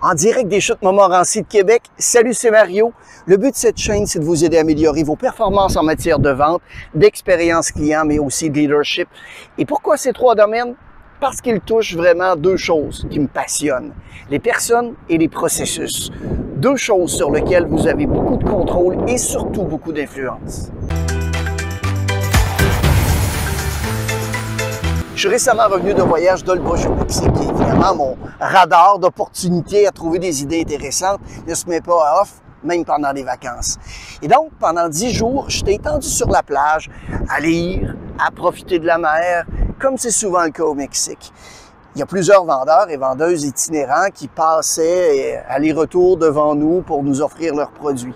En direct des Chutes Montmorency de Québec, salut, c'est Mario. Le but de cette chaîne, c'est de vous aider à améliorer vos performances en matière de vente, d'expérience client, mais aussi de leadership. Et pourquoi ces trois domaines? Parce qu'ils touchent vraiment deux choses qui me passionnent, les personnes et les processus. Deux choses sur lesquelles vous avez beaucoup de contrôle et surtout beaucoup d'influence. Je suis récemment revenu d'un voyage d'Olbrich au Mexique et évidemment, mon radar d'opportunités à trouver des idées intéressantes ne se met pas à off, même pendant les vacances. Et donc, pendant 10 jours, j'étais étendu sur la plage, à lire, à profiter de la mer, comme c'est souvent le cas au Mexique. Il y a plusieurs vendeurs et vendeuses itinérants qui passaient aller-retour devant nous pour nous offrir leurs produits.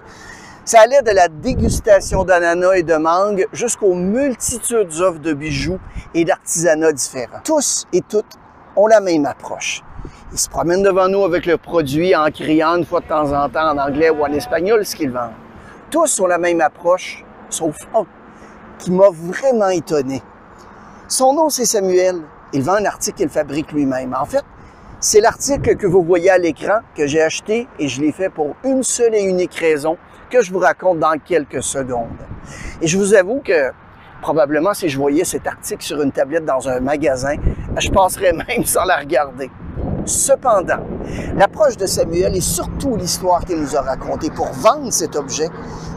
Ça allait de la dégustation d'ananas et de mangue jusqu'aux multitudes d'offres de bijoux et d'artisanats différents. Tous et toutes ont la même approche. Ils se promènent devant nous avec leurs produits en criant une fois de temps en temps en anglais ou en espagnol ce qu'ils vendent. Tous ont la même approche, sauf un, qui m'a vraiment étonné. Son nom, c'est Samuel. Il vend un article qu'il fabrique lui-même. En fait, c'est l'article que vous voyez à l'écran que j'ai acheté et je l'ai fait pour une seule et unique raison que je vous raconte dans quelques secondes. Et je vous avoue que probablement si je voyais cet article sur une tablette dans un magasin, je passerais même sans la regarder. Cependant, l'approche de Samuel et surtout l'histoire qu'il nous a racontée pour vendre cet objet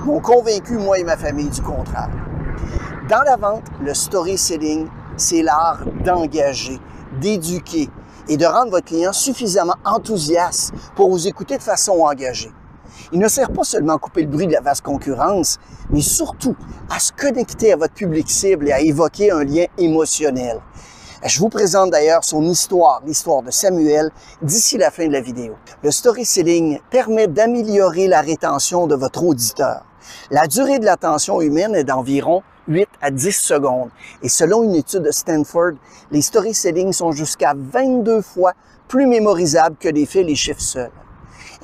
m'ont convaincu, moi et ma famille, du contraire. Dans la vente, le storytelling, c'est l'art d'engager, d'éduquer et de rendre votre client suffisamment enthousiaste pour vous écouter de façon engagée. Il ne sert pas seulement à couper le bruit de la vaste concurrence, mais surtout à se connecter à votre public cible et à évoquer un lien émotionnel. Je vous présente d'ailleurs son histoire, l'histoire de Samuel, d'ici la fin de la vidéo. Le storytelling permet d'améliorer la rétention de votre auditeur. La durée de l'attention humaine est d'environ 8 à 10 secondes. Et selon une étude de Stanford, les storytelling sont jusqu'à 22 fois plus mémorisables que les faits et les chiffres seuls.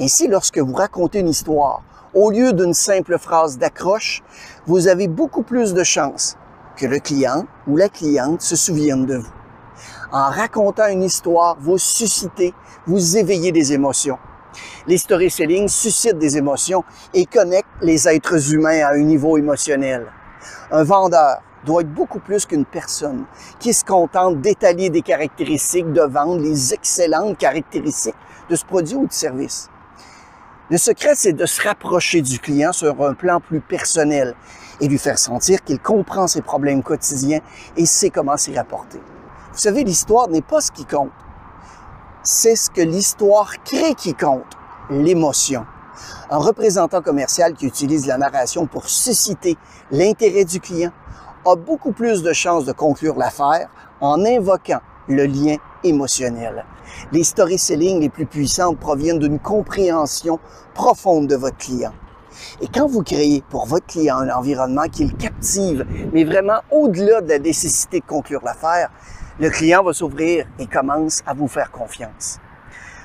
Ainsi, lorsque vous racontez une histoire, au lieu d'une simple phrase d'accroche, vous avez beaucoup plus de chances que le client ou la cliente se souvienne de vous. En racontant une histoire, vous suscitez, vous éveillez des émotions. Les storytelling suscitent des émotions et connectent les êtres humains à un niveau émotionnel. Un vendeur doit être beaucoup plus qu'une personne qui se contente d'étaler des caractéristiques de vente, les excellentes caractéristiques de ce produit ou de service. Le secret, c'est de se rapprocher du client sur un plan plus personnel et lui faire sentir qu'il comprend ses problèmes quotidiens et sait comment s'y rapporter. Vous savez, l'histoire n'est pas ce qui compte. C'est ce que l'histoire crée qui compte, l'émotion. Un représentant commercial qui utilise la narration pour susciter l'intérêt du client a beaucoup plus de chances de conclure l'affaire en invoquant le lien émotionnel. Les storytelling les plus puissantes proviennent d'une compréhension profonde de votre client. Et quand vous créez pour votre client un environnement qui le captive, mais vraiment au-delà de la nécessité de conclure l'affaire, le client va s'ouvrir et commence à vous faire confiance.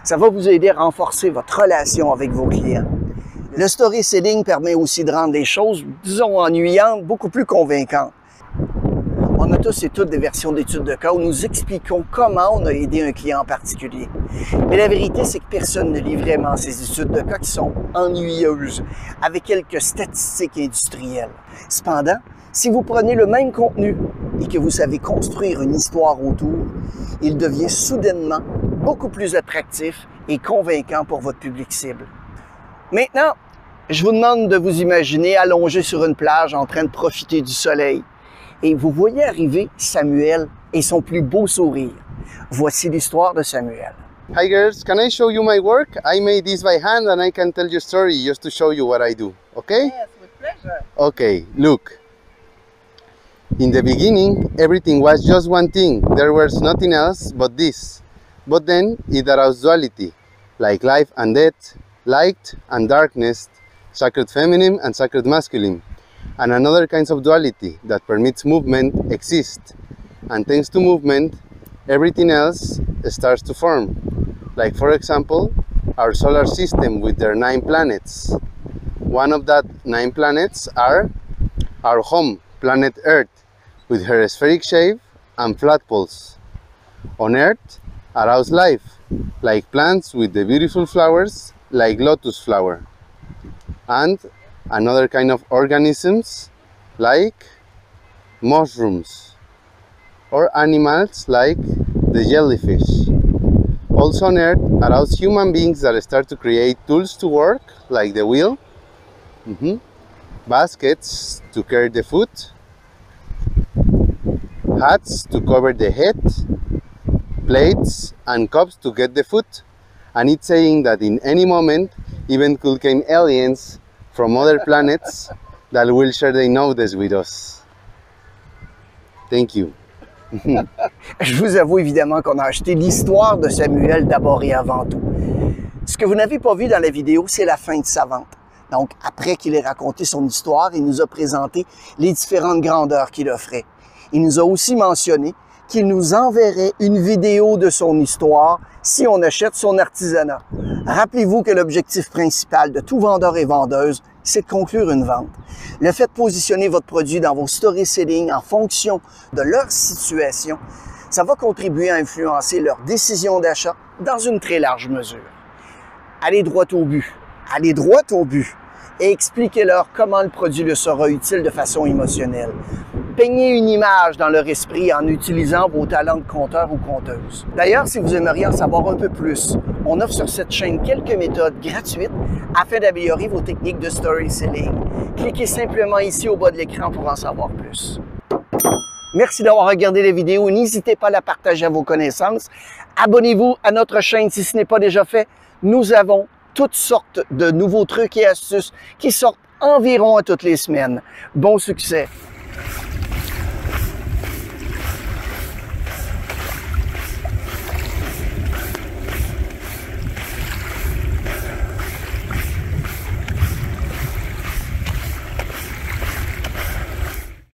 Ça va vous aider à renforcer votre relation avec vos clients. Le storytelling permet aussi de rendre les choses, disons, ennuyantes, beaucoup plus convaincantes. On a tous et toutes des versions d'études de cas où nous expliquons comment on a aidé un client en particulier. Mais la vérité, c'est que personne ne lit vraiment ces études de cas qui sont ennuyeuses, avec quelques statistiques industrielles. Cependant, si vous prenez le même contenu et que vous savez construire une histoire autour, il devient soudainement beaucoup plus attractif et convaincant pour votre public cible. Maintenant, je vous demande de vous imaginer allongé sur une plage en train de profiter du soleil. Et vous voyez arriver Samuel et son plus beau sourire. Voici l'histoire de Samuel. Hi girls, can I show you my work? I made this by hand and I can tell you a story just to show you what I do, okay? Yes, with pleasure. Okay, look. In the beginning, everything was just one thing. There was nothing else but this. But then it aroused duality, like life and death, light and darkness, sacred feminine and sacred masculine, and another kinds of duality that permits movement exist. And thanks to movement, everything else starts to form. Like for example, our solar system with their 9 planets. One of that 9 planets are our home, planet Earth, with her spheric shape and flat poles. On Earth, arouse life, like plants with the beautiful flowers, like lotus flower, and another kind of organisms, like mushrooms, or animals like the jellyfish. Also on Earth are those human beings that start to create tools to work, like the wheel, baskets to carry the food, hats to cover the head, plates and cups to get the food. And it's saying that in any moment, even could come aliens from other planets that will share their knowledge with us. Thank you. Je vous avoue évidemment qu'on a acheté l'histoire de Samuel d'abord et avant tout. Ce que vous n'avez pas vu dans la vidéo, c'est la fin de sa vente. Donc, après qu'il ait raconté son histoire, il nous a présenté les différentes grandeurs qu'il offrait. Il nous a aussi mentionné qu'il nous enverrait une vidéo de son histoire si on achète son artisanat. Rappelez-vous que l'objectif principal de tout vendeur et vendeuse, c'est de conclure une vente. Le fait de positionner votre produit dans vos storytelling en fonction de leur situation, ça va contribuer à influencer leur décision d'achat dans une très large mesure. Allez droit au but. Allez droit au but et expliquez-leur comment le produit leur sera utile de façon émotionnelle. Peignez une image dans leur esprit en utilisant vos talents de conteur ou conteuse. D'ailleurs, si vous aimeriez en savoir un peu plus, on offre sur cette chaîne quelques méthodes gratuites afin d'améliorer vos techniques de storytelling. Cliquez simplement ici au bas de l'écran pour en savoir plus. Merci d'avoir regardé la vidéo. N'hésitez pas à la partager à vos connaissances. Abonnez-vous à notre chaîne si ce n'est pas déjà fait. Nous avons toutes sortes de nouveaux trucs et astuces qui sortent environ à toutes les semaines. Bon succès!